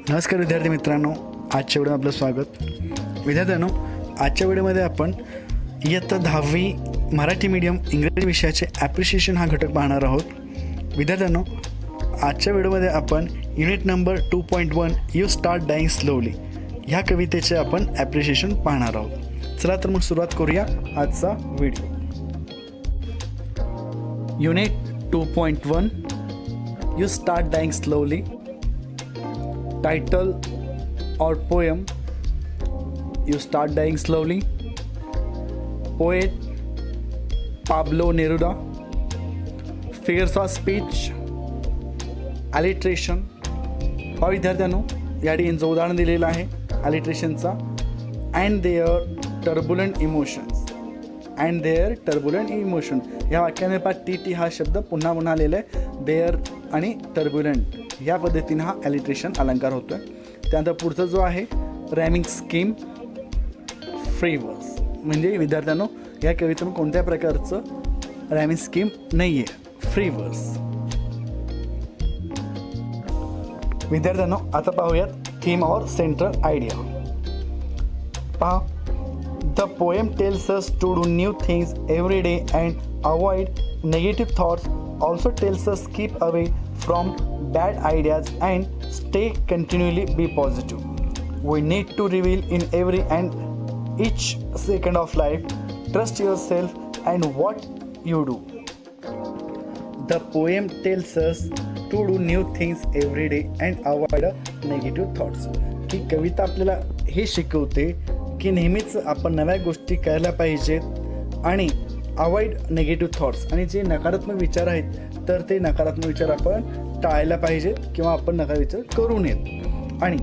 नमस्कार विद्यार्थी मित्रांनो, आजच्या व्हिडिओ आपलं स्वागत. विद्यार्थ्यांनो, आजच्या व्हिडिओमध्ये आपण इयत्ता 10वी मराठी मीडियम इंग्रजी विषयाचे ॲप्रिशिएशन हा घटक पाहणार आहोत. विद्यार्थ्यांनो, आजच्या व्हिडिओमध्ये आपण unit number 2.1 you start dying slowly ह्या कवितेचे आपण ॲप्रिशिएशन पाहणार आहोत. चला तर मग सुरुवात करूया आजचा video. Unit 2.1 you start dying slowly. Title or poem, You Start Dying Slowly. Poet, Pablo Neruda. Figures of speech, alliteration. विद्यार्थ्यांनो, या ठिकाणी जो उदाहरण दिलेलं आहे alliterationचा. And their turbulent emotions. And their turbulent emotion. या वाक्याने टी हा शब्द पुन्हा पुन्हा आलेला आहे. देअर आणि टर्ब्युलंट या पद्धतीने हा ॲलिट्रेशन अलंकार होतो आहे. त्यानंतर पुढचा जो आहे रॅमिंग स्कीम, फ्री वर्स. म्हणजे विद्यार्थ्यांनो, या कवितेतून कोणत्या प्रकारचं रॅमिंग स्कीम नाही आहे, फ्री वर्स. विद्यार्थ्यांनो, आता पाहूयात थीम और सेंट्रल आयडिया. पहा, the poem tells us to do new things every day and avoid negative thoughts. Also tells us keep away from bad ideas and stay continually be positive. We need to reveal in every and each second of life. Trust yourself and what you do. The poem tells us to do new things every day and avoid negative thoughts. की कविता आपल्याला हे शिकवते की नेहमीच आपण नव्या गोष्टी करायला पाहिजेत आणि अवॉइड नेगेटिव्ह थॉट्स. आणि जे नकारात्मक विचार आहेत तर ते नकारात्मक विचार आपण टाळायला पाहिजेत किंवा आपण नकारात्मक विचार करू नयेत. आणि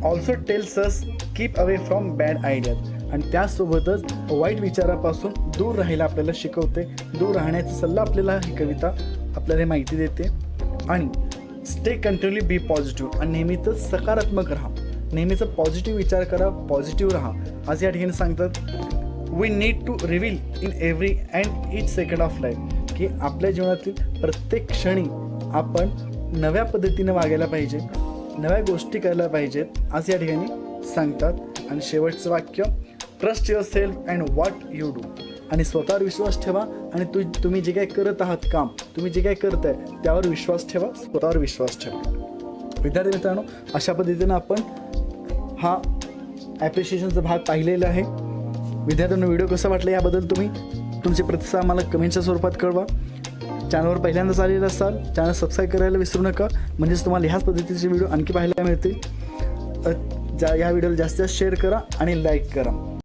also tells us keep away from bad ideas. आणि त्यासोबतच वाईट विचारापासून दूर राहायला आपल्याला शिकवते. दूर राहण्याचा सल्ला आपल्याला ही कविता आपल्याला माहिती देते. आणि स्टे कंटिन्यूली बी पॉझिटिव्ह. आणि नेहमीच सकारात्मक राहा, नेहमीच पॉझिटिव्ह विचार करा, पॉझिटिव्ह राहा असं या ठिकाणी सांगतात. We need to reveal in every and each second of life. की आपल्या जीवनातील प्रत्येक क्षणी आपण नव्या पद्धतीने वागायला पाहिजे, नव्या गोष्टी करायला पाहिजेत असं या ठिकाणी सांगतात. आणि शेवटचं वाक्य, trust your self and what you do. आणि स्वतःवर विश्वास ठेवा आणि तुम्ही जे काही करत आहात काम, तुम्ही जे काही करताय त्यावर विश्वास ठेवा, स्वतःवर विश्वास ठेवा. विद्यार्थी मित्रांनो, अशा पद्धतीनं आपण हा ॲप्रिशिएशनचा भाग पाहिलेला आहे. विद्यार्थ्यांना व्हिडिओ कसा वाटला याबद्दल तुम्ही तुमचे प्रतिसाद मला कमेंटच्या स्वरूपात कळवा. चॅनलवर पहिल्यांदाच आलेलं असाल, चॅनल सबस्क्राईब करायला विसरू नका, म्हणजेच तुम्हाला ह्याच पद्धतीचे व्हिडिओ आणखी पाहायला मिळतील. या व्हिडिओला जास्तीत जास्त शेअर करा आणि लाईक करा.